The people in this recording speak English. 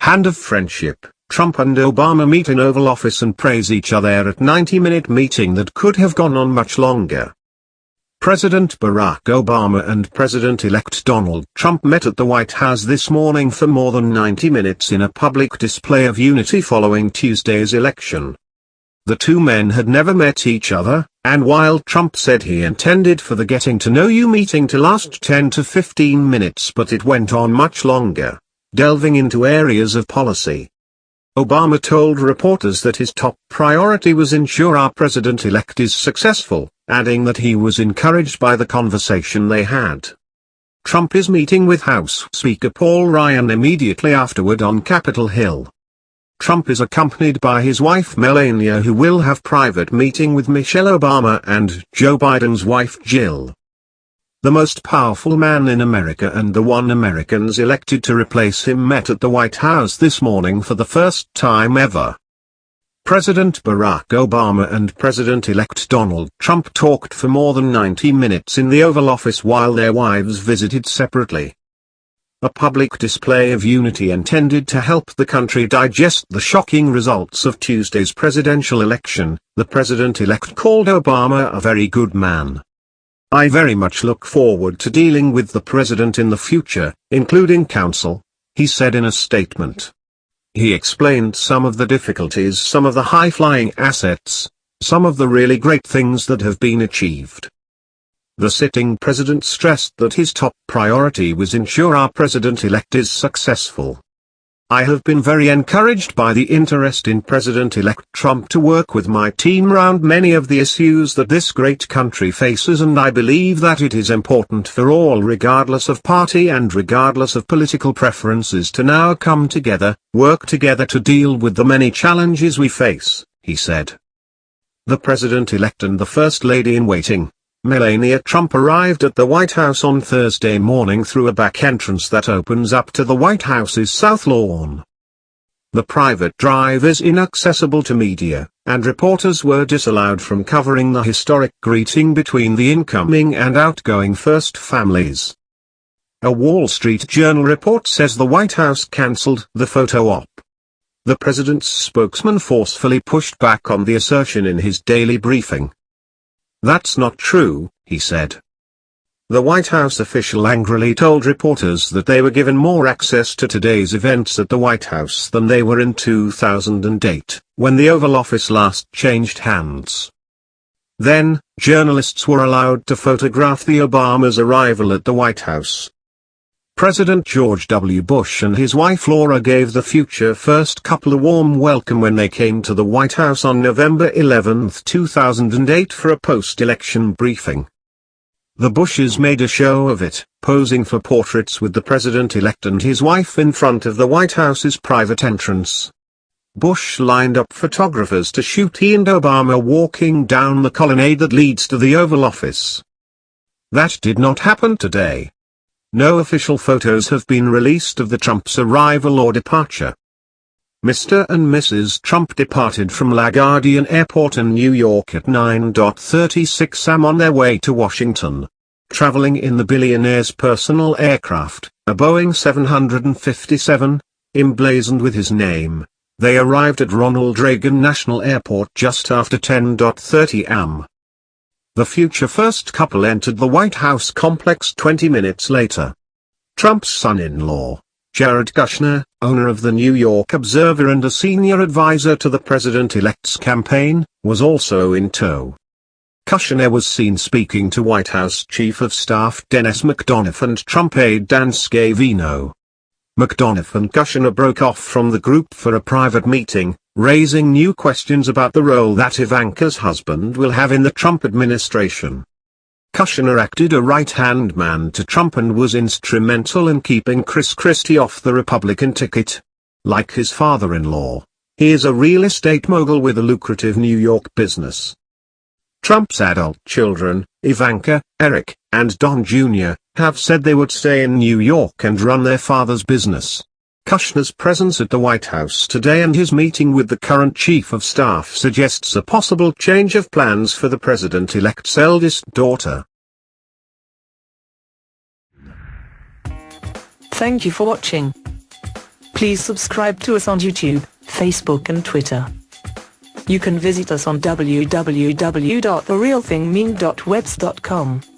Hand of friendship. Trump and Obama meet in Oval Office and praise each other at 90-minute meeting that could have gone on much longer. President Barack Obama and President-elect Donald Trump met at the White House this morning for more than 90 minutes in a public display of unity following Tuesday's election. The two men had never met each other, and while Trump said he intended for the getting-to-know-you meeting to last 10 to 15 minutes, but it went on much longer, delving into areas of policy. Obama told reporters that his top priority was ensure our president-elect is successful, adding that he was encouraged by the conversation they had. Trump is meeting with House Speaker Paul Ryan immediately afterward on Capitol Hill. Trump is accompanied by his wife Melania, who will have private meeting with Michelle Obama and Joe Biden's wife Jill. The most powerful man in America and the one Americans elected to replace him met at the White House this morning for the first time ever. President Barack Obama and President-elect Donald Trump talked for more than 90 minutes in the Oval Office while their wives visited separately. A public display of unity intended to help the country digest the shocking results of Tuesday's presidential election. The president-elect called Obama a very good man. I very much look forward to dealing with the president in the future, including counsel, he said in a statement. He explained some of the difficulties, some of the high-flying assets, some of the really great things that have been achieved. The sitting president stressed that his top priority was ensure our president-elect is successful. I have been very encouraged by the interest in President-elect Trump to work with my team around many of the issues that this great country faces, and I believe that it is important for all, regardless of party and regardless of political preferences, to now come together, work together to deal with the many challenges we face, he said. The President-elect and the First Lady-in-waiting, Melania Trump, arrived at the White House on Thursday morning through a back entrance that opens up to the White House's South Lawn. The private drive is inaccessible to media, and reporters were disallowed from covering the historic greeting between the incoming and outgoing first families. A Wall Street Journal report says the White House cancelled the photo op. The president's spokesman forcefully pushed back on the assertion in his daily briefing. "That's not true," he said. The White House official angrily told reporters that they were given more access to today's events at the White House than they were in 2008, when the Oval Office last changed hands. Then, journalists were allowed to photograph the Obama's arrival at the White House. President George W. Bush and his wife Laura gave the future first couple a warm welcome when they came to the White House on November 11, 2008 for a post-election briefing. The Bushes made a show of it, posing for portraits with the president-elect and his wife in front of the White House's private entrance. Bush lined up photographers to shoot he and Obama walking down the colonnade that leads to the Oval Office. That did not happen today. No official photos have been released of the Trump's arrival or departure. Mr. and Mrs. Trump departed from LaGuardia Airport in New York at 9:36 am on their way to Washington. Traveling in the billionaire's personal aircraft, a Boeing 757, emblazoned with his name, they arrived at Ronald Reagan National Airport just after 10:30 am. The future first couple entered the White House complex 20 minutes later. Trump's son-in-law, Jared Kushner, owner of the New York Observer and a senior advisor to the president-elect's campaign, was also in tow. Kushner was seen speaking to White House Chief of Staff Dennis McDonough and Trump aide Dan Scavino. McDonough and Kushner broke off from the group for a private meeting, raising new questions about the role that Ivanka's husband will have in the Trump administration. Kushner acted a right-hand man to Trump and was instrumental in keeping Chris Christie off the Republican ticket. Like his father-in-law, he is a real estate mogul with a lucrative New York business. Trump's adult children, Ivanka, Eric, and Don Jr., have said they would stay in New York and run their father's business. Kushner's presence at the White House today and his meeting with the current chief of staff suggests a possible change of plans for the president-elect's eldest daughter. Thank you for watching. Please subscribe to us on YouTube, Facebook and Twitter. You can visit us on www.therealthingmeme.webs.com.